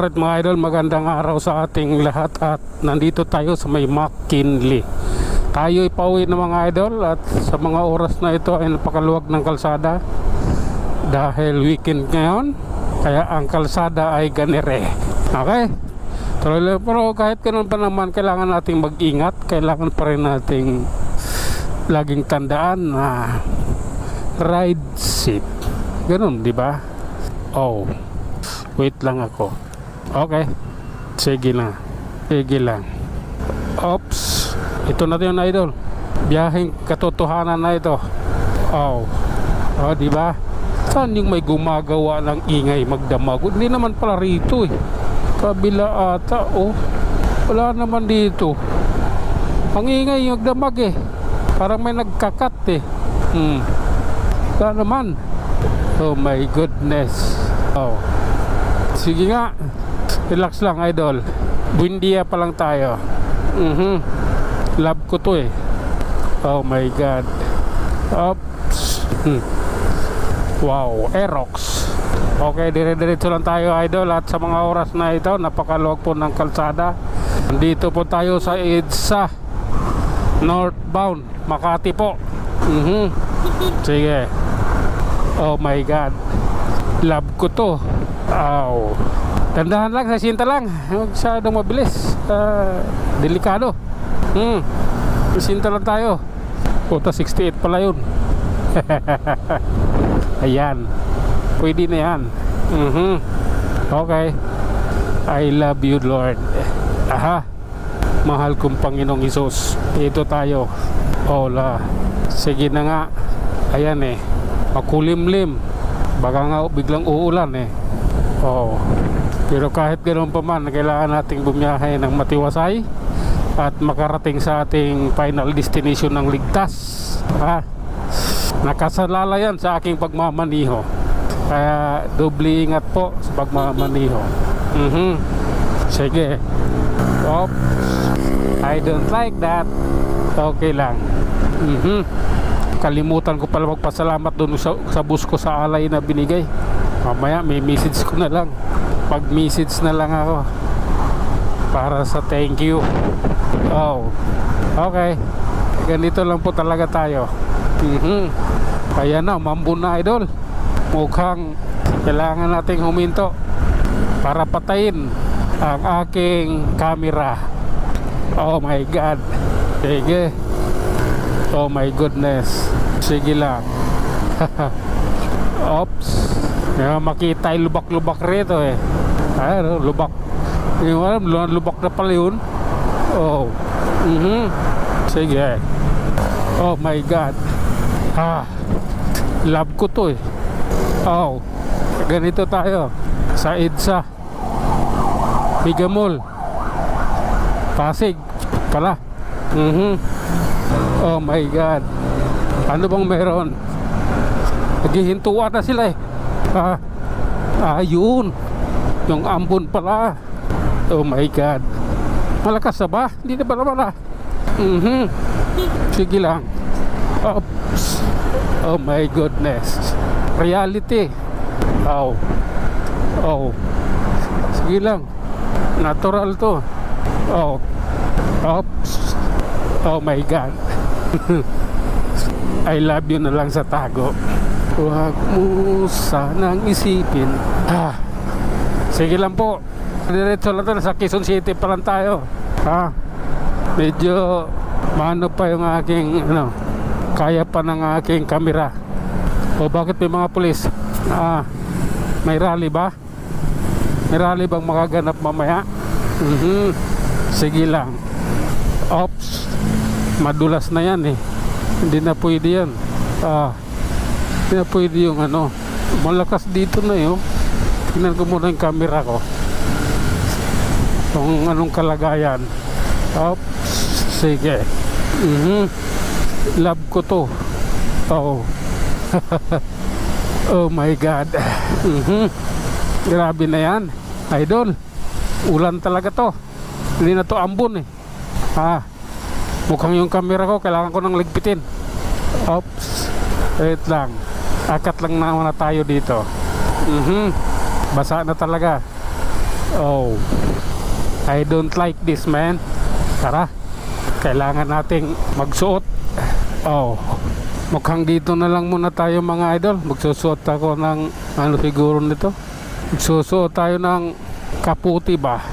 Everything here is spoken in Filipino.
Alright mga idol, magandang araw sa ating lahat at nandito tayo sa may McKinley. Tayo ay pauwi na mga idol at sa mga oras na ito ay napakaluwag ng kalsada dahil weekend ngayon, kaya ang kalsada ay ganire. Okay? Pero kahit ganun pa naman, kailangan nating mag-ingat. Kailangan pa rin nating laging tandaan na ride safe. Ganun, di ba? Oh, wait lang ako. Okay, sige na. Sige lang. Oops, ito na yun idol. Biyaheng katotohanan na ito. Oh, di ba? Saan yung may gumagawa ng ingay magdamag? Hindi naman pala rito eh. Kabila ata. Oh, wala naman dito. Ang ingay yung magdamag eh. Parang may nagkakat eh. Wala naman. Oh my goodness. Oh, sige nga. Relax lang idol. Buendia pa lang tayo. Love ko to eh. Oh my god. Oops. Wow, Aerox. Okay, dire-diretso lang tayo idol. At sa mga oras na ito, napakaluwag po ng kalsada. Dito po tayo sa EDSA northbound Makati po. Sige. Oh my god. Love ko to. Ow. Tandahan lang, sa sinta lang. Huwag masyadong mabilis. Delikado. Sinta lang tayo. Puta, 68 pala yun. Ayan. Pwede na yan. Okay. I love you Lord. Aha. Mahal kong Panginoong Hesus. Ito tayo. Ola. Sige na nga. Ayan eh. Makulimlim. Baka nga biglang uulan eh. Oh. Pero kahit ganoon pa man, kailangan nating bumiyahe ng matiwasay at makarating sa ating final destination ng ligtas. Nakasalala yan sa aking pagmamaniho. Kaya doble ingat po sa pagmamaniho. Sige. Oops. I don't like that. Okay lang. Kalimutan ko pala magpasalamat doon sa bus ko sa alay na binigay. Mamaya may message ko na lang. Pag message na lang ako para sa thank you. Oh, okay. Ganito lang po talaga tayo. Kaya na, mambun na idol. Mukhang kailangan nating huminto para patayin ang aking camera. Oh my god. Sige. Oh my goodness. Sige lang. Oops. Makita yung lubak-lubak rito eh. Ayun, lubak. Yung alam, lubak na pala yun. Oh. Sige. Oh my god. Love ko to eh. Oh. Ganito tayo sa EDSA Bigamol Pasig pala. Oh my god. Ano bang meron? Naghihintuan na sila eh. Yun. Yung ambon pala. Oh my god. Malakas na ba? Hindi na ba naman Sige lang. Oops. Oh my goodness. Reality. Oh. Sige lang. Natural to. Oh. Oops. Oh my god. I love you na lang sa tago. Huwag mo sanang isipin. Sige lang po. Diretso lang tayo. Sa Quezon City pa lang tayo. Medyo maano pa yung aking kaya pa ng aking camera. O bakit may mga pulis? May rally ba? May rally bang makaganap mamaya? Sige lang. Oops. Madulas na yan eh. Hindi na pwede yan. Hindi na pwede yung malakas dito na yun. Tingnan ko muna yung camera ko kung anong kalagayan. Oops. Sige. Love ko to. Oh. Oh my god. Grabe na yan idol. Ulan talaga to. Hindi na to ambon eh. Mukhang yung camera ko kailangan ko nang ligpitin. Oops. Wait lang. Akat lang naman na tayo dito. Basa na talaga. Oh, I don't like this, man. Tara, kailangan nating magsuot. Oh, mukhang dito na lang muna tayo mga idol. Magsusuot ako ng ano siguro nito. Magsusuot tayo ng kaputi ba.